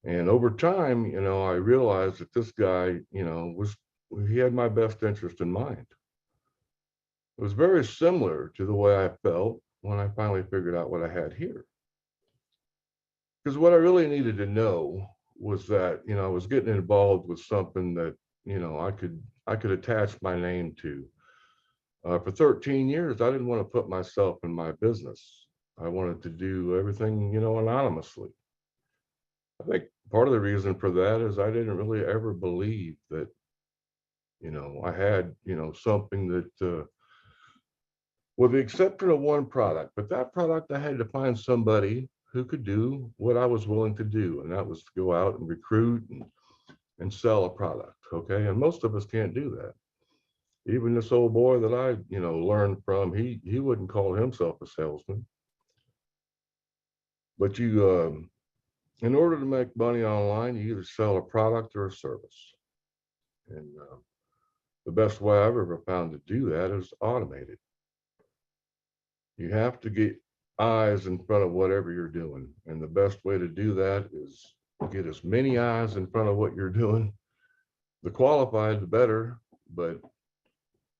[SPEAKER 4] And over time, I realized that this guy, he had my best interest in mind. It was very similar to the way I felt when I finally figured out what I had here. Because what I really needed to know was that, I was getting involved with something that, I could attach my name to. For 13 years, I didn't want to put myself in my business. I wanted to do everything, anonymously. I think part of the reason for that is I didn't really ever believe that, I had, something that, with the exception of one product, but that product I had to find somebody who could do what I was willing to do, and that was to go out and recruit and sell a product. Okay, and most of us can't do that. Even this old boy that I, learned from, he wouldn't call himself a salesman. But you, in order to make money online, you either sell a product or a service. And the best way I've ever found to do that is automated. You have to get eyes in front of whatever you're doing. And the best way to do that is get as many eyes in front of what you're doing. The qualified, the better, but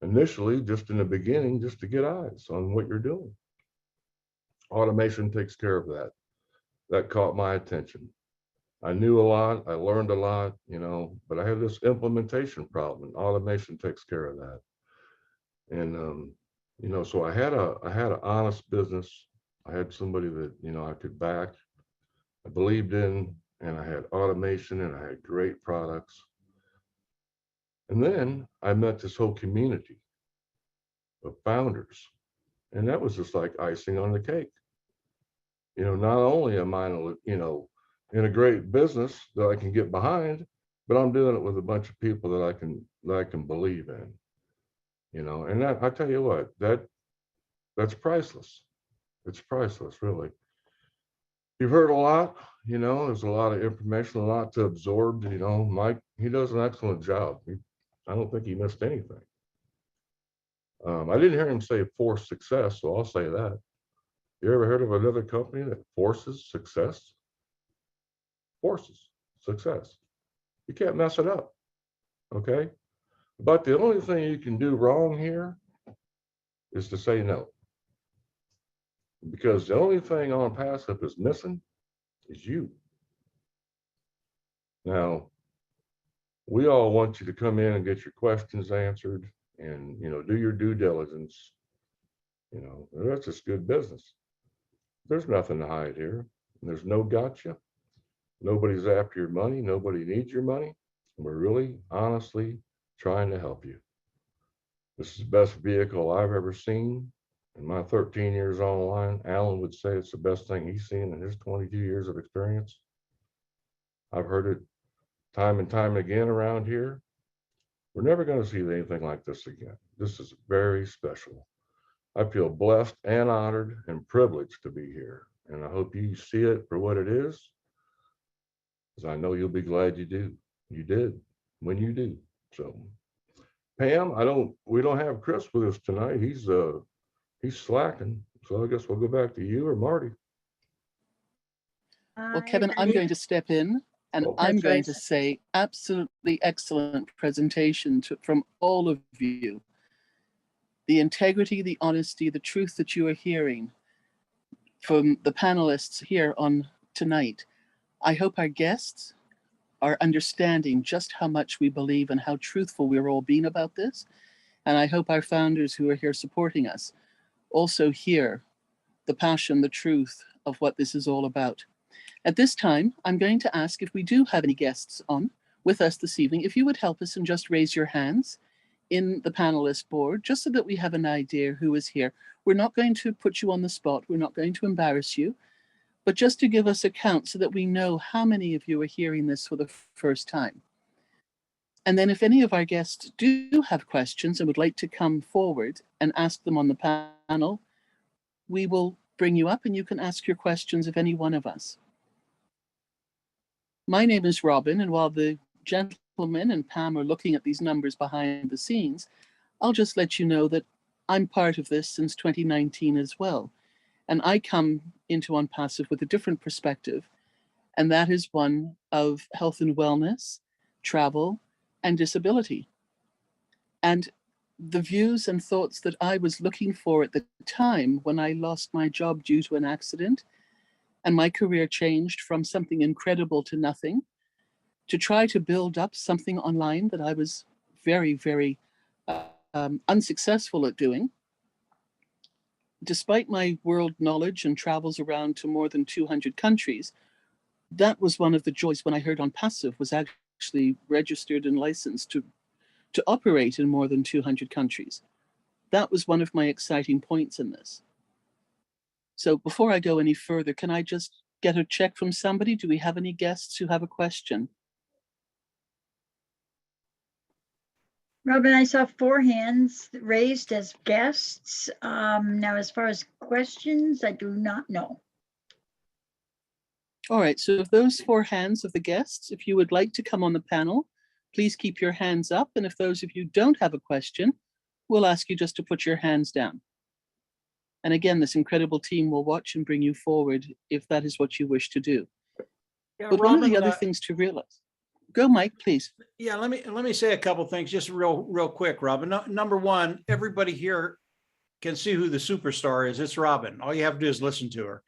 [SPEAKER 4] initially, just in the beginning, just to get eyes on what you're doing. Automation takes care of that. That caught my attention. I knew a lot, I learned a lot, but I had this implementation problem, and automation takes care of that. And so I had an honest business. I had somebody that I could back, I believed in, and I had automation, and I had great products. And then I met this whole community of founders, and that was just like icing on the cake. Not only am I, in a great business that I can get behind, but I'm doing it with a bunch of people that I can believe in. And that, I tell you what, that's priceless. It's priceless, really. You've heard a lot, there's a lot of information, a lot to absorb. Mike, he does an excellent job. I don't think he missed anything. I didn't hear him say forced success, so I'll say that. You ever heard of another company that forces success? Forces success. You can't mess it up, okay? But the only thing you can do wrong here is to say no. Because the only thing OnPassive is missing is you. Now, we all want you to come in and get your questions answered and, do your due diligence. That's just good business. There's nothing to hide here. There's no gotcha. Nobody's after your money. Nobody needs your money. We're really, honestly trying to help you. This is the best vehicle I've ever seen. In my 13 years online, Alan would say it's the best thing he's seen in his 22 years of experience. I've heard it time and time again around here. We're never going to see anything like this again. This is very special. I feel blessed and honored and privileged to be here. And I hope you see it for what it is, because I know you'll be glad you do. You did when you do. So, Pam, we don't have Chris with us tonight. He's slacking. So I guess we'll go back to you or Marty.
[SPEAKER 5] Well, Kevin, I'm going to step in And
[SPEAKER 2] Oh,
[SPEAKER 5] I'm
[SPEAKER 6] That's
[SPEAKER 5] going
[SPEAKER 6] right.
[SPEAKER 5] to say absolutely excellent presentation from all of you. The integrity, the honesty, the truth that you are hearing from the panelists here on tonight. I hope our guests are understanding just how much we believe and how truthful we're all being about this. And I hope our founders who are here supporting us also hear the passion, the truth of what this is all about. At this time, I'm going to ask if we do have any guests on with us this evening, if you would help us and just raise your hands in the panelist board, just so that we have an idea who is here. We're not going to put you on the spot. We're not going to embarrass you, but just to give us a count so that we know how many of you are hearing this for the first time. And then if any of our guests do have questions and would like to come forward and ask them on the panel, we will bring you up and you can ask your questions of any one of us. My name is Robin, and while the gentlemen and Pam are looking at these numbers behind the scenes, I'll just let you know that I'm part of this since 2019 as well. And I come into OnPassive with a different perspective, and that is one of health and wellness, travel, and disability. And the views and thoughts that I was looking for at the time when I lost my job due to an accident, and my career changed from something incredible to nothing, to try to build up something online that I was very, very unsuccessful at doing. Despite my world knowledge and travels around to more than 200 countries, that was one of the joys when I heard OnPassive was actually registered and licensed to operate in more than 200 countries. That was one of my exciting points in this. So before I go any further, can I just get a check from somebody? Do we have any guests who have a question?
[SPEAKER 6] Robin, I saw 4 hands raised as guests. Now, as far as questions, I do not know.
[SPEAKER 5] All right, so if those 4 hands of the guests, if you would like to come on the panel, please keep your hands up. And if those of you don't have a question, we'll ask you just to put your hands down. And again, this incredible team will watch and bring you forward if that is what you wish to do.
[SPEAKER 1] Yeah,
[SPEAKER 5] But one of the
[SPEAKER 1] Robin,
[SPEAKER 5] other things to realize, go Mike, please.
[SPEAKER 1] yeah, let me say a couple things just real quick, Robin. Number one, everybody here can see who the superstar is. It's Robin. All you have to do is listen to her.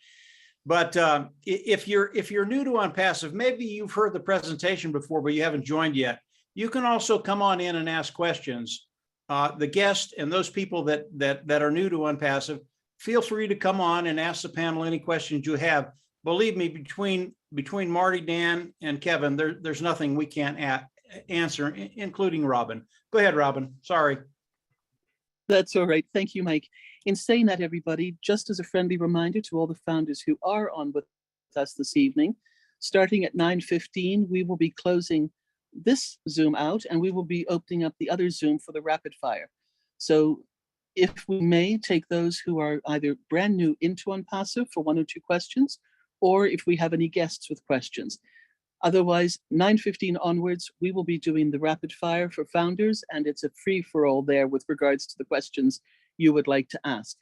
[SPEAKER 1] But if you're new to OnPassive, maybe you've heard the presentation before, but you haven't joined yet. You can also come on in and ask questions. The guest and those people that are new to OnPassive, feel free to come on and ask the panel any questions you have. Believe me, between Marty, Dan, and Kevin, there's nothing we can't answer, including Robin. Go ahead, Robin. Sorry.
[SPEAKER 5] That's all right. Thank you, Mike. In saying that, everybody, just as a friendly reminder to all the founders who are on with us this evening, starting at 9:15, we will be closing this Zoom out and we will be opening up the other Zoom for the rapid fire. So if we may take those who are either brand new into OnPassive for 1 or 2 questions, or if we have any guests with questions. Otherwise, 9:15 onwards, we will be doing the rapid fire for founders, and it's a free for all there with regards to the questions you would like to ask.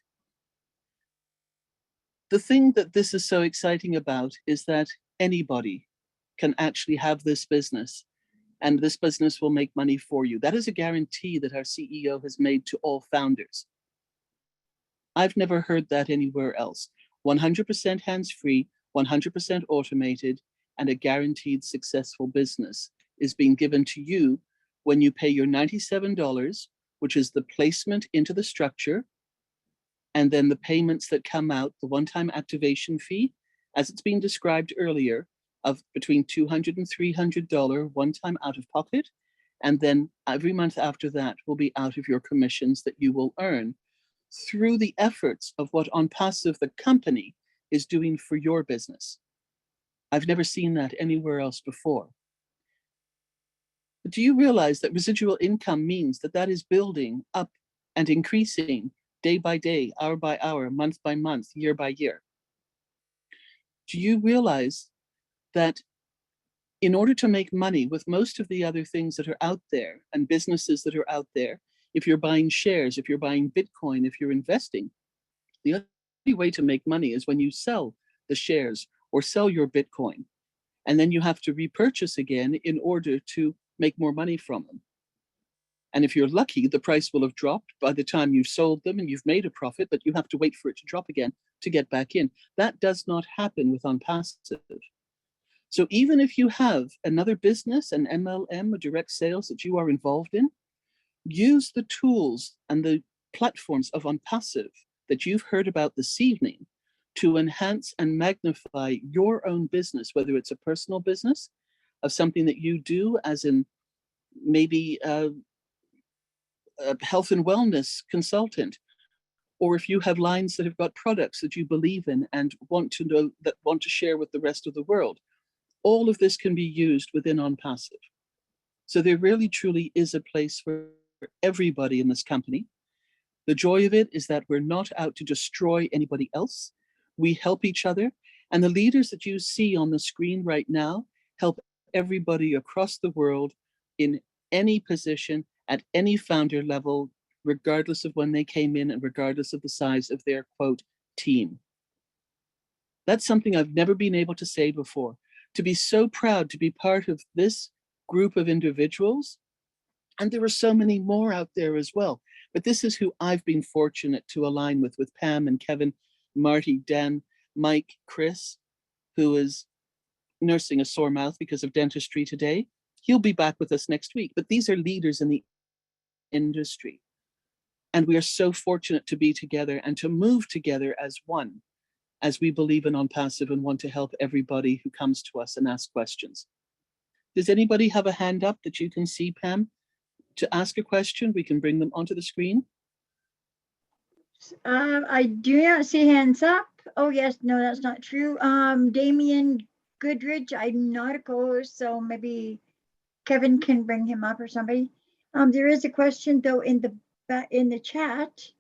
[SPEAKER 5] The thing that this is so exciting about is that anybody can actually have this business, and this business will make money for you. That is a guarantee that our CEO has made to all founders. I've never heard that anywhere else. 100% hands-free, 100% automated, and a guaranteed successful business is being given to you when you pay your $97, which is the placement into the structure, and then the payments that come out, the one-time activation fee, as it's been described earlier, of between $200 and $300 one-time out of pocket, and then every month after that will be out of your commissions that you will earn through the efforts of what OnPassive, the company, is doing for your business. I've never seen that anywhere else before. But do you realize that residual income means that that is building up and increasing day by day, hour by hour, month by month, year by year? Do you realize that in order to make money with most of the other things that are out there and businesses that are out there, if you're buying shares, if you're buying Bitcoin, if you're investing, the only way to make money is when you sell the shares or sell your Bitcoin. And then you have to repurchase again in order to make more money from them. And if you're lucky, the price will have dropped by the time you've sold them and you've made a profit, but you have to wait for it to drop again to get back in. That does not happen with OnPassive. So even if you have another business, an MLM, a direct sales that you are involved in, use the tools and the platforms of OnPassive that you've heard about this evening to enhance and magnify your own business, whether it's a personal business of something that you do, as in maybe a health and wellness consultant, or if you have lines that have got products that you believe in and want to share with the rest of the world. All of this can be used within OnPassive. So there really truly is a place for everybody in this company. The joy of it is that we're not out to destroy anybody else. We help each other. And the leaders that you see on the screen right now help everybody across the world in any position, at any founder level, regardless of when they came in and regardless of the size of their, quote, team. That's something I've never been able to say before. To be so proud to be part of this group of individuals. And there are so many more out there as well. But this is who I've been fortunate to align with Pam and Kevin, Marty, Dan, Mike, Chris, who is nursing a sore mouth because of dentistry today. He'll be back with us next week. But these are leaders in the industry. And we are so fortunate to be together and to move together as one, as we believe in OnPassive and want to help everybody who comes to us and asks questions. Does anybody have a hand up that you can see, Pam, to ask a question? We can bring them onto the screen.
[SPEAKER 6] I do not see hands up. Oh, yes, no, that's not true. Damien Goodrich, I'm not opposed, so maybe Kevin can bring him up or somebody. There is a question though in the chat,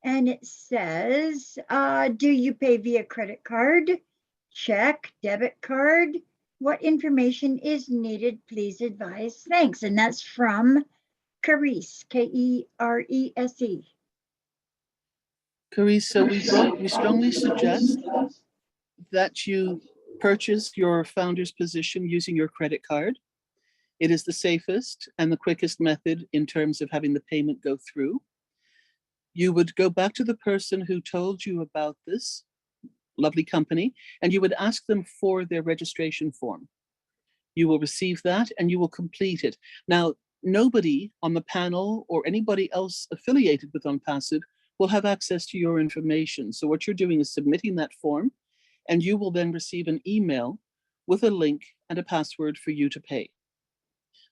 [SPEAKER 6] and it says, do you pay via credit card, check, debit card? What information is needed? Please advise. Thanks. And that's from Carese, K-E-R-E-S-E.
[SPEAKER 5] Carice, so we strongly suggest that you purchase your founder's position using your credit card. It is the safest and the quickest method in terms of having the payment go through. You would go back to the person who told you about this lovely company, and you would ask them for their registration form. You will receive that and you will complete it. Now, nobody on the panel or anybody else affiliated with OnPassive will have access to your information. So what you're doing is submitting that form, and you will then receive an email with a link and a password for you to pay.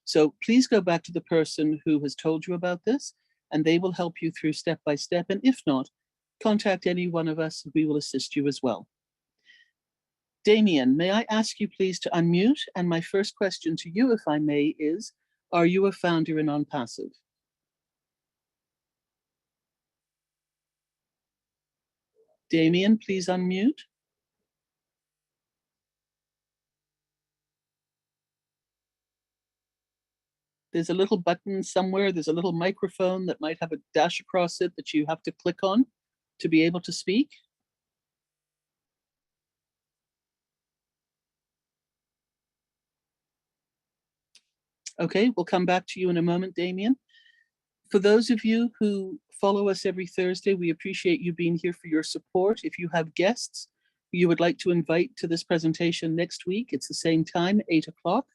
[SPEAKER 5] So please go back to the person who has told you about this, and they will help you through step by step. And if not, contact any one of us and we will assist you as well. Damien, may I ask you please to unmute? And my first question to you, if I may, is, are you a founder in OnPassive? Damien, please unmute. There's a little button somewhere, there's a little microphone that might have a dash across it that you have to click on to be able to speak. Okay, we'll come back to you in a moment, Damien. For those of you who follow us every Thursday, we appreciate you being here for your support. If you have guests who you would like to invite to this presentation next week, it's the same time, 8 o'clock.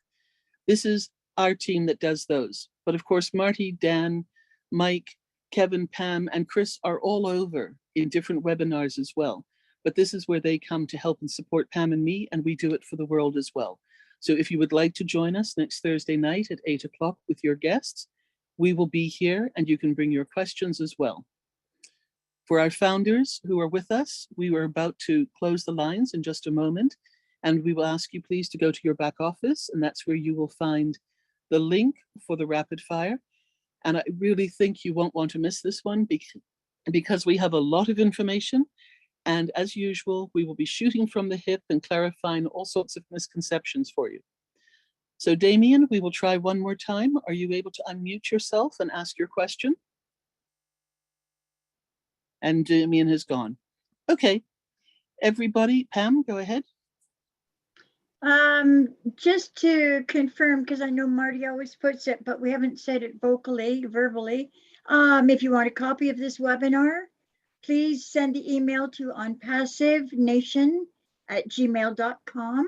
[SPEAKER 5] This is our team that does those. But of course, Marty, Dan, Mike, Kevin, Pam, and Chris are all over in different webinars as well. But this is where they come to help and support Pam and me, and we do it for the world as well. So if you would like to join us next Thursday night at 8 o'clock with your guests, we will be here and you can bring your questions as well. For our founders who are with us, we were about to close the lines in just a moment, and we will ask you please to go to your back office, and that's where you will find the link for the rapid fire. And I really think you won't want to miss this one because we have a lot of information. And as usual, we will be shooting from the hip and clarifying all sorts of misconceptions for you. So Damien, we will try one more time. Are you able to unmute yourself and ask your question? And Damien has gone. Okay, everybody, Pam, go ahead.
[SPEAKER 6] Just to confirm, because I know Marty always puts it, but we haven't said it verbally. If you want a copy of this webinar, please send the email to onpassivenation@gmail.com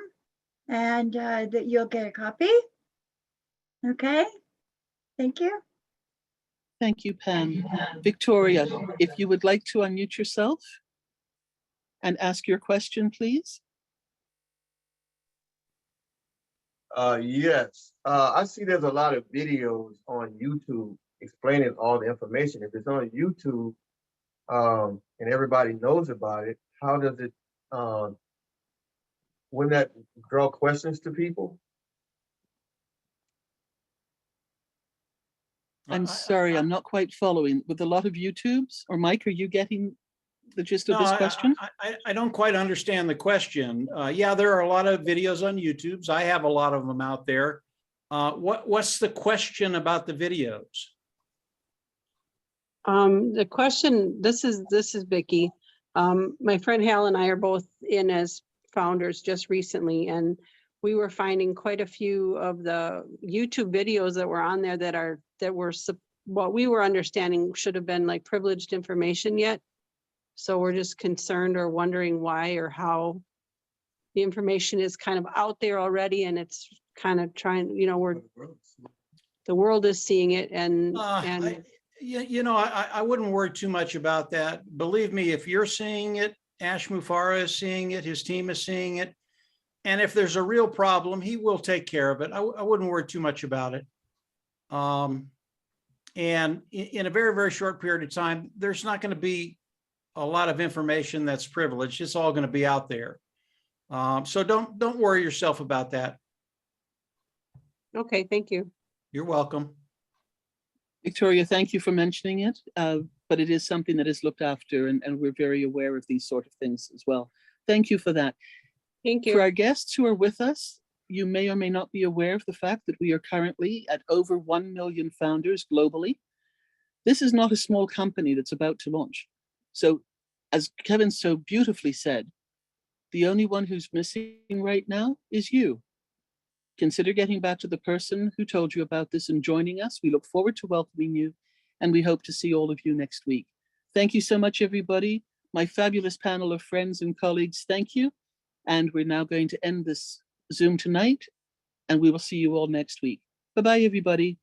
[SPEAKER 6] and that you'll get a copy. Okay, thank you.
[SPEAKER 5] Thank you, Pam. Victoria, if you would like to unmute yourself and ask your question, please.
[SPEAKER 7] Yes. I see there's a lot of videos on YouTube explaining all the information. If it's on YouTube, and everybody knows about it, how does it, wouldn't that draw questions to people?
[SPEAKER 5] I'm sorry, I'm not quite following. With a lot of YouTubes, or Mike, are you getting the gist of
[SPEAKER 1] No,
[SPEAKER 5] this question?
[SPEAKER 1] I don't quite understand the question. Yeah, there are a lot of videos on YouTubes. I have a lot of them out there. What's the question about the videos?
[SPEAKER 8] The question, this is Vicky. My friend Hal and I are both in as founders just recently, and we were finding quite a few of the YouTube videos that were on there that were what we were understanding should have been like privileged information yet. So we're just concerned or wondering why or how the information is kind of out there already, and it's kind of trying, the world is seeing it, and
[SPEAKER 1] I wouldn't worry too much about that. Believe me, if you're seeing it, Ash Mufara is seeing it, his team is seeing it. And if there's a real problem, he will take care of it. I wouldn't worry too much about it. And in a very, very short period of time, there's not going to be a lot of information that's privileged. It's all going to be out there. So don't worry yourself about that.
[SPEAKER 8] okay, thank you.
[SPEAKER 1] You're welcome.
[SPEAKER 5] Victoria, thank you for mentioning it, but it is something that is looked after, and we're very aware of these sort of things as well. Thank you for that.
[SPEAKER 8] Thank
[SPEAKER 5] For
[SPEAKER 8] you.
[SPEAKER 5] our guests who are with us, you may or may not be aware of the fact that we are currently at over 1 million founders globally. This is not a small company that's about to launch. So, as Kevin so beautifully said, the only one who's missing right now is you. Consider getting back to the person who told you about this and joining us. We look forward to welcoming you, and we hope to see all of you next week. Thank you so much, everybody. My fabulous panel of friends and colleagues, thank you. And we're now going to end this Zoom tonight, and we will see you all next week. Bye-bye, everybody.